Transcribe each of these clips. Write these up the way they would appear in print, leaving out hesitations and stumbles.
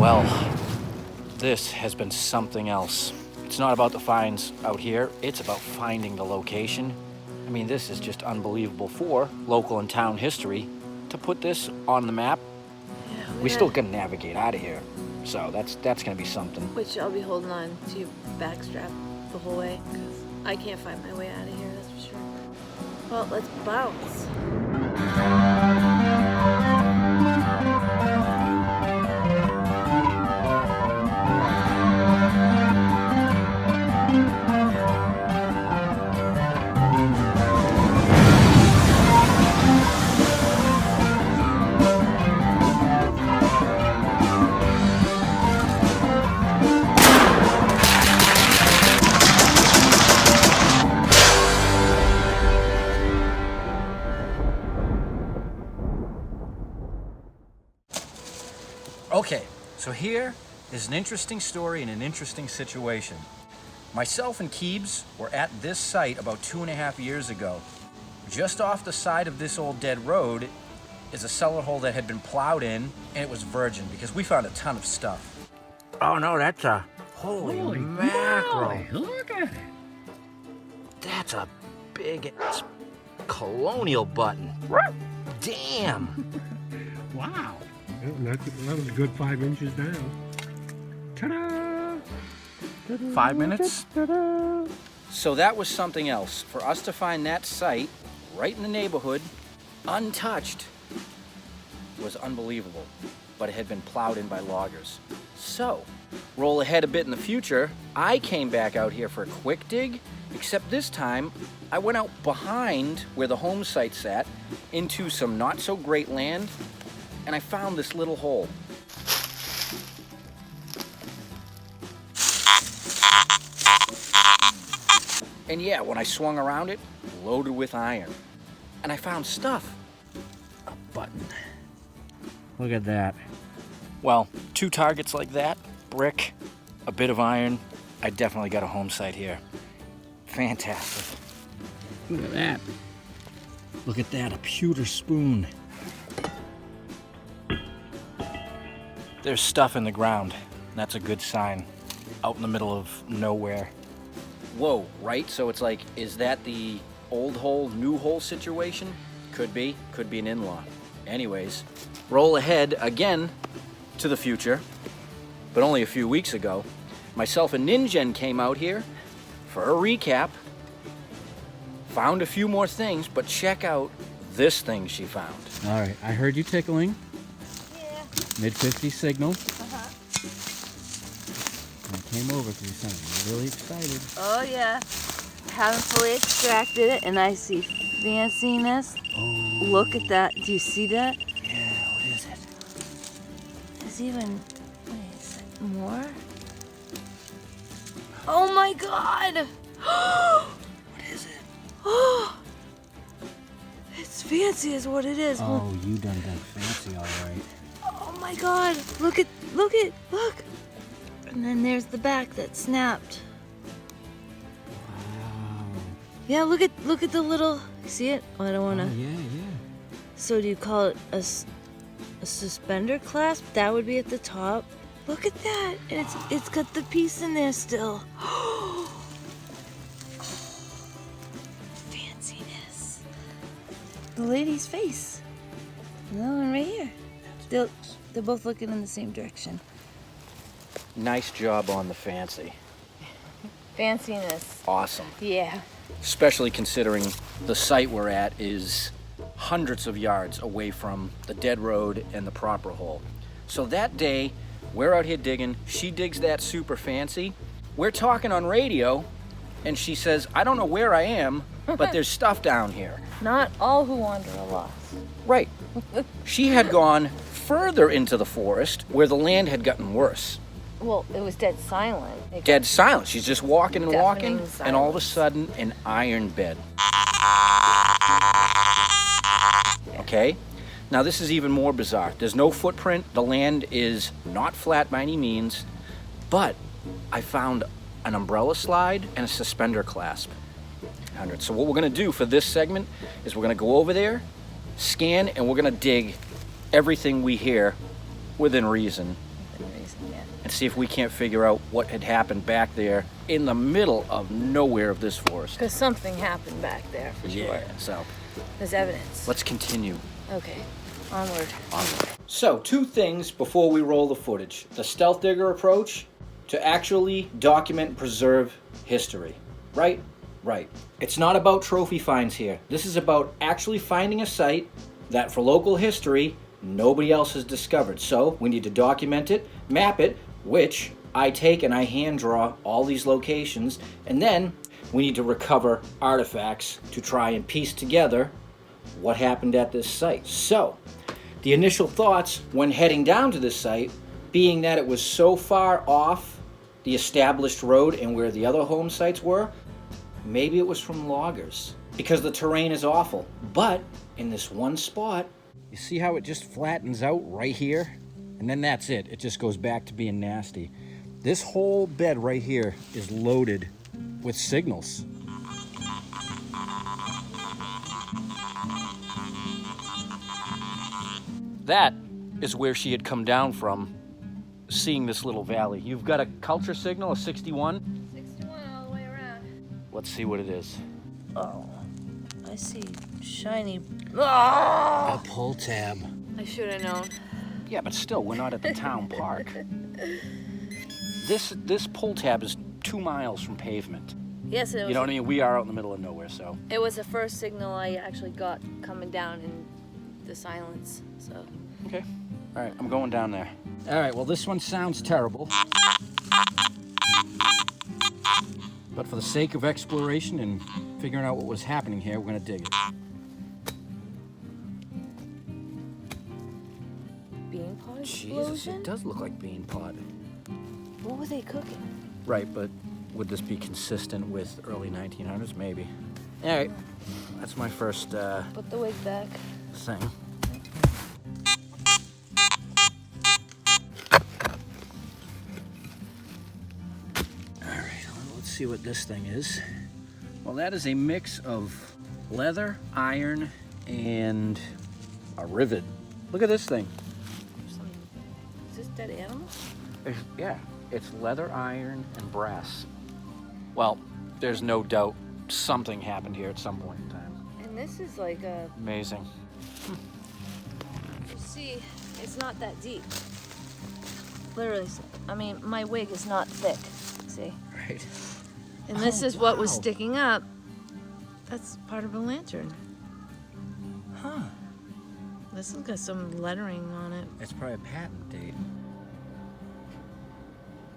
Well, this has been something else. It's not about the finds out here, it's about finding the location. I mean, this is just unbelievable for local and town history. To put this on the map, we still gotta navigate out of here. So that's gonna be something. Which I'll be holding on to your backstrap the whole way, because I can't find my way out of here, that's for sure. Well, let's bounce. Okay, so here is an interesting story and an interesting situation. Myself and Keebs were at this site about 2.5 years ago. Just off the side of this old dead road is a cellar hole that had been plowed in, and it was virgin because we found a ton of stuff. Oh no, that's a holy mackerel. Moly, look at it. That's a big colonial button. Damn. Wow. That was a good 5 inches down. Ta-da! 5 minutes? So that was something else. For us to find that site right in the neighborhood, untouched, was unbelievable. But it had been plowed in by loggers. So, roll ahead a bit in the future, I came back out here for a quick dig, except this time I went out behind where the home site sat into some not so great land, and I found this little hole. And yeah, when I swung around it, loaded with iron. And I found stuff. A button. Look at that. Well, 2 targets like that, brick, a bit of iron, I definitely got a home site here. Fantastic. Look at that. Look at that, a pewter spoon. There's stuff in the ground. That's a good sign. Out in the middle of nowhere. Whoa, right? So it's like, is that the old hole, new hole situation? Could be an in-law. Anyways, roll ahead again to the future, but only a few weeks ago. Myself and Ninjen came out here for a recap. Found a few more things, but check out this thing she found. All right, I heard you tickling. Mid-50 signal. I came over because you sounded really excited. Oh yeah. Haven't fully extracted it, and I see fanciness. Oh. Look at that. Do you see that? Yeah, what is it? There's even, wait, is it more? Oh my god! What is it? Oh, it's fancy is what it is. Oh, you done fancy, all right. Oh my god, look! And then there's the back that snapped. Wow. Yeah, look at the little, see it? Oh, I don't wanna. Oh, yeah. So do you call it a suspender clasp? That would be at the top. Look at that, and it's got the piece in there still. Fanciness. The lady's face. The one right here. They're both looking in the same direction. Nice job on the fancy. Fanciness. Awesome. Yeah. Especially considering the site we're at is hundreds of yards away from the dead road and the proper hole. So that day, we're out here digging, she digs that super fancy, we're talking on radio, and she says, I don't know where I am, but there's stuff down here. Not all who wander are lost. Right. She had gone further into the forest where the land had gotten worse. Well, it was dead silent. Dead silent. She's just walking and walking, Deafening and all of a silence. sudden, an iron bed. Okay? Now this is even more bizarre. There's no footprint. The land is not flat by any means, but I found an umbrella slide and a suspender clasp. 100. So what we're gonna do for this segment is we're gonna go over there, scan, and we're gonna dig everything we hear within reason. and see if we can't figure out what had happened back there in the middle of nowhere of this forest. Because something happened back there, for sure. So There's evidence. let's continue. Okay, onward. So, 2 things before we roll the footage. The stealth digger approach to actually document and preserve history. Right? Right. It's not about trophy finds here. This is about actually finding a site that for local history, nobody else has discovered. So, we need to document it, map it, which I take and I hand draw all these locations, and then we need to recover artifacts to try and piece together what happened at this site. So, the initial thoughts when heading down to this site, being that it was so far off the established road and where the other home sites were, maybe it was from loggers because the terrain is awful. But in this one spot, you see how it just flattens out right here? And then that's it. It just goes back to being nasty. This whole bed right here is loaded with signals. That is where she had come down from, seeing this little valley. You've got a culture signal, a 61? 61 all the way around. Let's see what it is. Oh, I see shiny. A pull tab. I should have known. Yeah, but still, we're not at the town park. This pull tab is 2 miles from pavement. Yes, it was. You know what I mean? We are out in the middle of nowhere, so. It was the first signal I actually got coming down in the silence, so. Okay. All right, I'm going down there. All right, well, this one sounds terrible. But for the sake of exploration and figuring out what was happening here, we're gonna dig it. Bean pot Jesus, explosion? it does look like bean pot. What were they cooking? Right, but would this be consistent with early 1900s? Maybe. All right, that's my first Put the wig back. thing. All right, let's see what this thing is. Well, that is a mix of leather, iron, and a rivet. Look at this thing. Is this dead animal? Yeah, it's leather, iron, and brass. Well, there's no doubt something happened here at some point in time. And this is like a. Amazing. You see, it's not that deep. Literally, I mean, my wig is not thick. See? Right. And this is what was sticking up. That's part of a lantern. Huh. This has got some lettering on it. It's probably a patent date.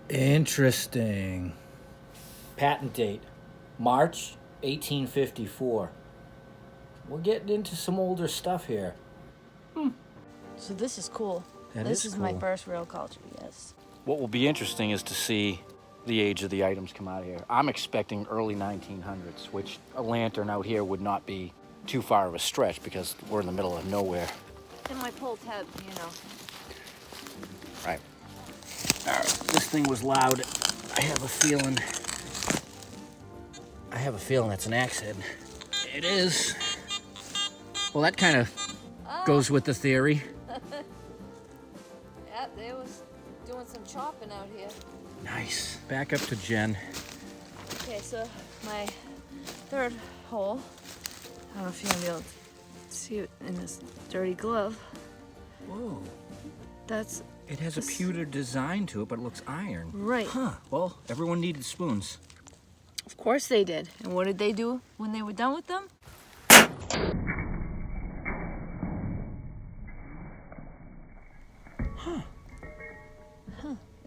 Interesting. Patent date, March 1854. We're getting into some older stuff here. So this is cool. That this is is my cool. first real culture, yes. What will be interesting is to see the age of the items come out of here. I'm expecting early 1900s, which a lantern out here would not be too far of a stretch because we're in the middle of nowhere. And my pull tab, you know. Right. All right. This thing was loud. I have a feeling it's an axe head. It is. Well, that kind of goes with the theory. Yeah, they was doing some chopping out here. Nice. Back up to Jen. Okay, so my third hole. I don't know if you're gonna be able to see it in this dirty glove. Whoa. That's It has a pewter design to it, but it looks iron. right. Huh. Well, everyone needed spoons. Of course they did. And what did they do when they were done with them?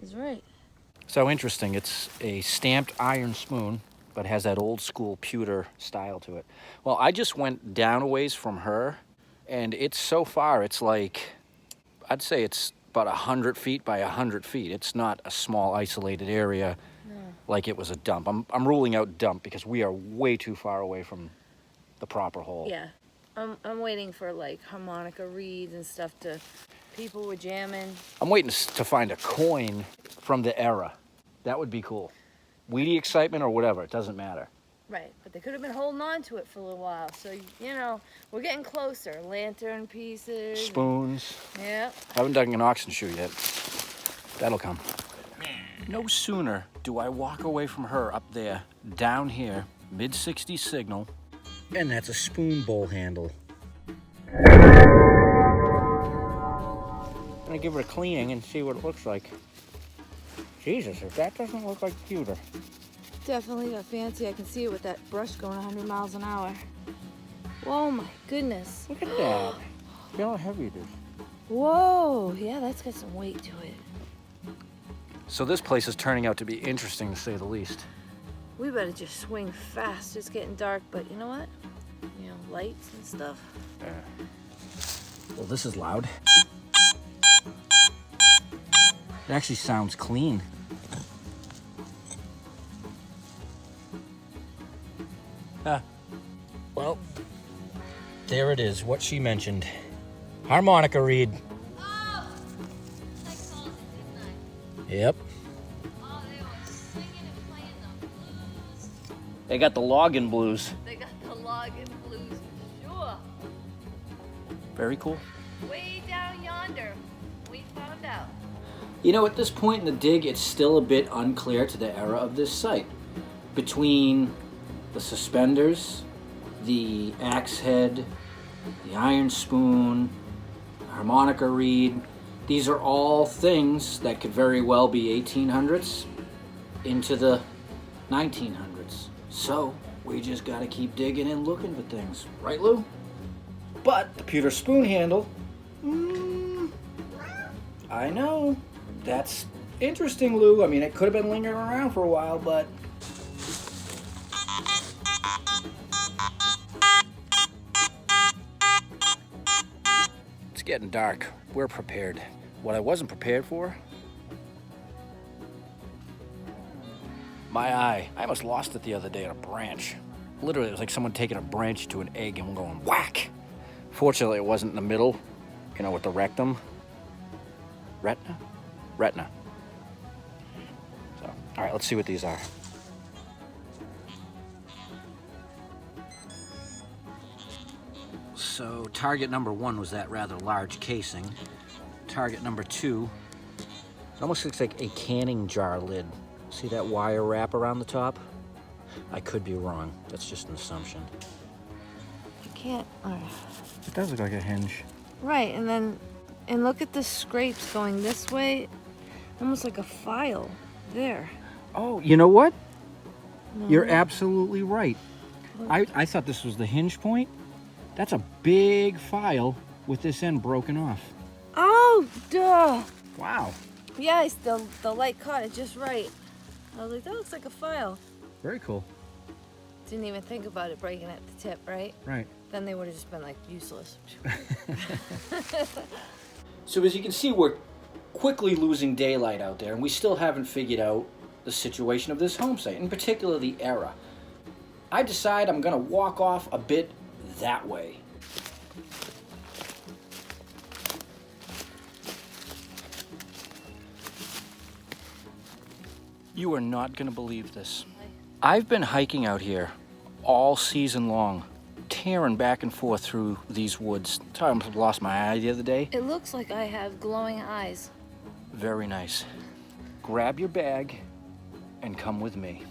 Is right. So interesting. It's a stamped iron spoon, but has that old school pewter style to it. Well, I just went down a ways from her, and it's so far, it's like, I'd say it's about 100 feet by 100 feet. It's not a small isolated area like it was a dump. I'm ruling out dump because we are way too far away from the proper hole. Yeah. I'm waiting for like harmonica reeds and stuff to. People were jamming. I'm waiting to find a coin from the era. That would be cool. Weedy excitement or whatever, it doesn't matter. Right, but they could have been holding on to it for a little while. So, you know, we're getting closer. Lantern pieces. Spoons. Yeah. I haven't dug an oxen shoe yet. That'll come. No sooner do I walk away from her up there, down here, mid-60 signal, and that's a spoon bowl handle. I'm gonna give it a cleaning and see what it looks like. Jesus, if that doesn't look like pewter. Definitely got fancy. I can see it with that brush going 100 miles an hour. Whoa, my goodness. Look at that. Feel how heavy it is. Whoa, yeah, that's got some weight to it. So this place is turning out to be interesting, to say the least. We better just swing fast. It's getting dark, but you know what? You know, lights and stuff. Yeah. Well, this is loud. It actually sounds clean. Well, there it is, what she mentioned. Harmonica reed. Oh! I called it, didn't I? Yep. Oh, they were singing and playing the blues. They got the login blues. They got the login blues, sure. Very cool. Way down yonder, we found out. You know, at this point in the dig, it's still a bit unclear to the era of this site. Between the suspenders, the axe head, the iron spoon, harmonica reed, these are all things that could very well be 1800s into the 1900s. So we just gotta keep digging and looking for things, right, Lou? But the pewter spoon handle, I know, that's interesting, Lou. I mean, it could have been lingering around for a while, but it's getting dark. We're prepared. What I wasn't prepared for, my eye. I almost lost it the other day on a branch. Literally, it was like someone taking a branch to an egg and going whack. Fortunately, it wasn't in the middle, you know, with the rectum. Retina? Retina. So, all right, let's see what these are. So target number 1 was that rather large casing. Target number 2, it almost looks like a canning jar lid. See that wire wrap around the top? I could be wrong. That's just an assumption. You can't. It does look like a hinge. Right, and look at the scrapes going this way, almost like a file. There. Oh, you know what? No. You're absolutely right. I thought this was the hinge point. That's a big file with this end broken off. Oh, duh. Wow. Yeah, the light caught it just right. I was like, that looks like a file. Very cool. Didn't even think about it breaking at the tip, right? Right. Then they would have just been like useless. So as you can see, we're quickly losing daylight out there, and we still haven't figured out the situation of this home site, in particular the era. I decide I'm gonna walk off a bit that way. You are not gonna believe this. I've been hiking out here all season long, tearing back and forth through these woods. I almost lost my eye the other day. It looks like I have glowing eyes. Very nice. Grab your bag and come with me.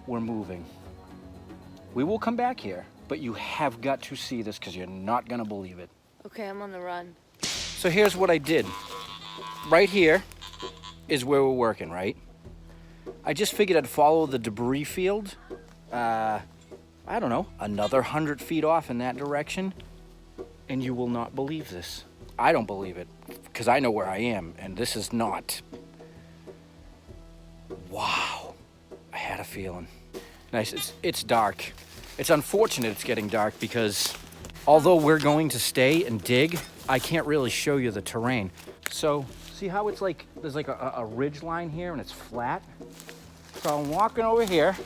We're moving. We will come back here, but you have got to see this because you're not gonna believe it. Okay, I'm on the run. So here's what I did. Right here is where we're working, right? I just figured I'd follow the debris field. I don't know, another 100 feet off in that direction, and you will not believe this. I don't believe it, because I know where I am, and this is not. Wow, I had a feeling. Nice, it's dark. It's unfortunate it's getting dark because although we're going to stay and dig, I can't really show you the terrain. So, see how it's like, there's like a ridge line here and it's flat? So I'm walking over here.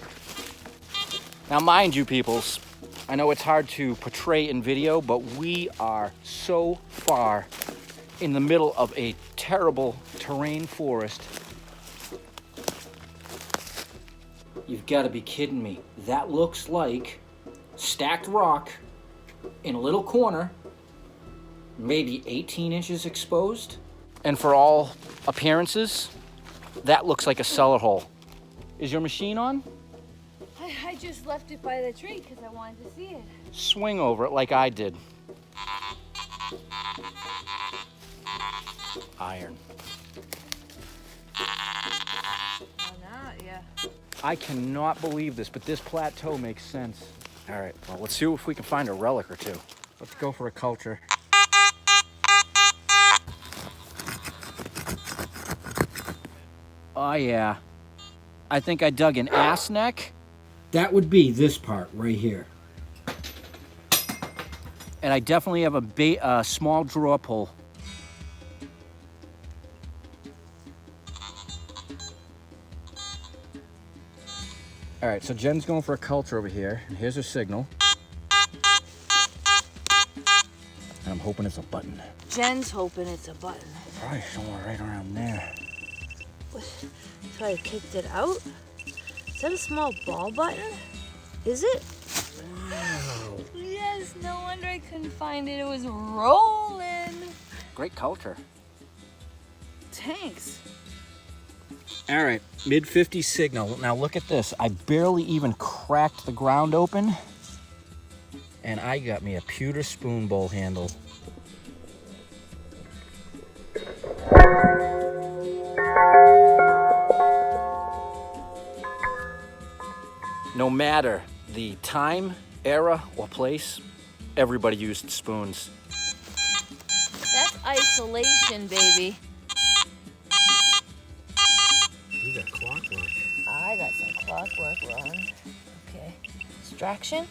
Now mind you, peoples, I know it's hard to portray in video, but we are so far in the middle of a terrible terrain forest. You've got to be kidding me. That looks like stacked rock in a little corner, maybe 18 inches exposed. And for all appearances, That looks like a cellar hole. Is your machine on? I just left it by the tree because I wanted to see it. Swing over it like I did. Iron. Oh, no, yeah. I cannot believe this, but this plateau makes sense. All right, well, let's see if we can find a relic or two. Let's go for a culture. Oh, yeah. I think I dug an ass neck. That would be this part right here. And I definitely have a small drawer pull. All right, so Jen's going for a culture over here, and here's her signal. And I'm hoping it's a button. Jen's hoping it's a button. Probably somewhere right around there. So I kicked it out? Is that a small ball button? Is it? Wow. Yes, no wonder I couldn't find it. It was rolling. Great culture. Thanks. All right, mid-50 signal. Now look at this. I barely even cracked the ground open, and I got me a pewter spoon bowl handle. No matter the time, era, or place, everybody used spoons. That's isolation, baby. You got clockwork. I got some clockwork rolling. Okay. Distraction?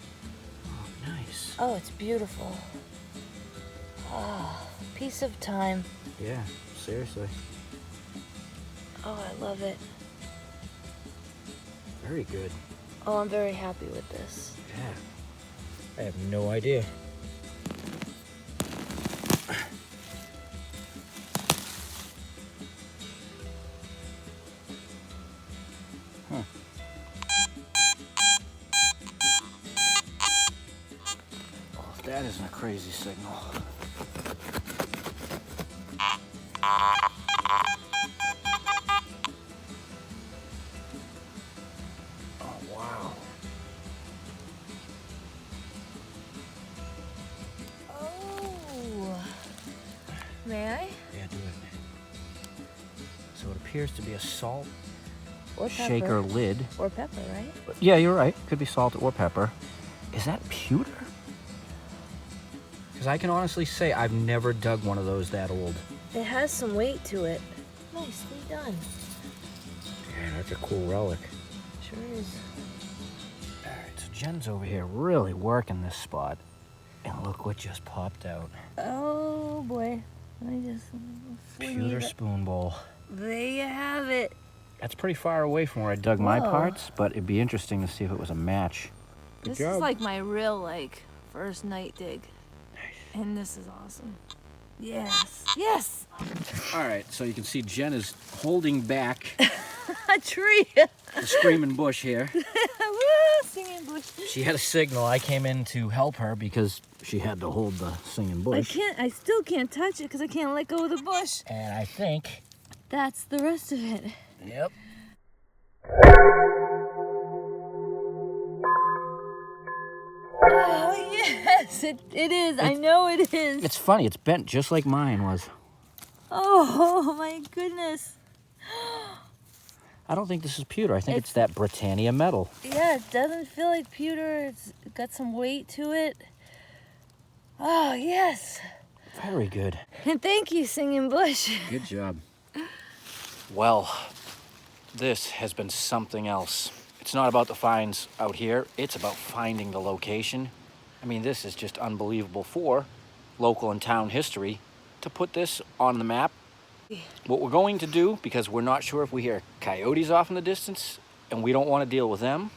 Oh, nice. Oh, it's beautiful. Ah, piece of time. Yeah, seriously. Oh, I love it. Very good. Oh, I'm very happy with this. Yeah. I have no idea. Huh. Oh, that isn't a crazy signal. Oh, wow. Oh. May I? Yeah, do it. So it appears to be a salt Or pepper. shaker lid. Or pepper, right? Yeah, you're right. Could be salt or pepper. Is that pewter? Because I can honestly say I've never dug one of those that old. It has some weight to it. Nicely done. Yeah, that's a cool relic. Sure is. All right, so Jen's over here really working this spot. And look what just popped out. Oh boy. Let me just fling Pewter it. spoon bowl. There you have it. That's pretty far away from where I dug my Whoa. parts, but it'd be interesting to see if it was a match. Good This job. is like my real first night dig. And this is awesome. Yes. Yes. All right, so you can see Jen is holding back A tree. the screaming bush here. Woo, singing bush. She had a signal. I came in to help her because she had to hold the singing bush. I still can't touch it because I can't let go of the bush. And I think, That's the rest of it. yep. Oh, yes, it is. I know it is. It's funny. It's bent just like mine was. Oh, my goodness. I don't think this is pewter. I think it's that Britannia metal. Yeah, it doesn't feel like pewter. It's got some weight to it. Oh, yes. Very good. And thank you, Singing Bush. Good job. Well, this has been something else. It's not about the finds out here. It's about finding the location. I mean, this is just unbelievable for local and town history to put this on the map. What we're going to do, because we're not sure if we hear coyotes off in the distance and we don't want to deal with them,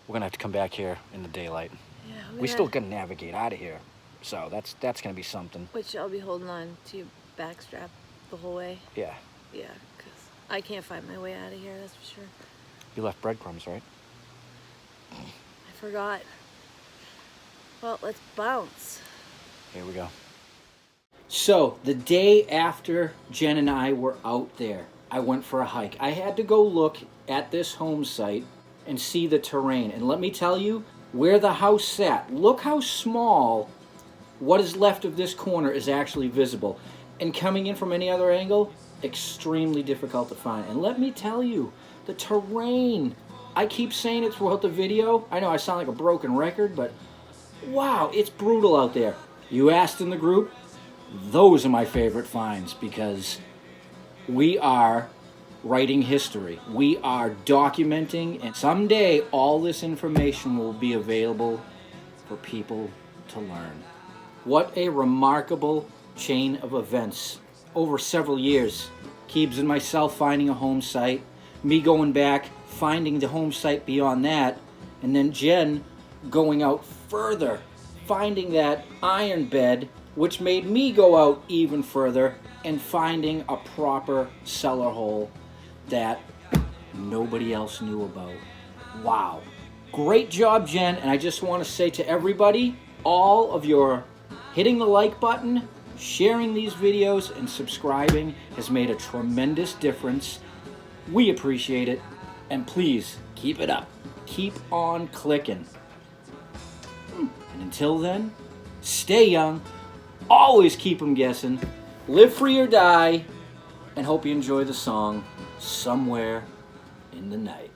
we're gonna have to come back here in the daylight. Yeah, We still gotta navigate out of here. So that's gonna be something. Which I'll be holding on to your backstrap the whole way. Yeah. Yeah, because I can't find my way out of here, that's for sure. You left breadcrumbs, right? I forgot. Well, let's bounce. Here we go. So, the day after Jen and I were out there, I went for a hike. I had to go look at this home site and see the terrain. And let me tell you, where the house sat, look how small what is left of this corner is actually visible. And coming in from any other angle, extremely difficult to find. And let me tell you, the terrain, I keep saying it throughout the video. I know I sound like a broken record, but wow, it's brutal out there. You asked in the group, those are my favorite finds because we are writing history. We are documenting, and someday all this information will be available for people to learn. What a remarkable chain of events over several years. Keebs and myself finding a home site, me going back, finding the home site beyond that, and then Jen going out further, finding that iron bed, which made me go out even further and finding a proper cellar hole that nobody else knew about. Wow. Great job, Jen. And I just want to say to everybody, all of your hitting the like button, sharing these videos, and subscribing has made a tremendous difference. We appreciate it. And please, keep it up. Keep on clicking. And until then, stay young. Always keep them guessing. Live free or die. And hope you enjoy the song Somewhere in the Night.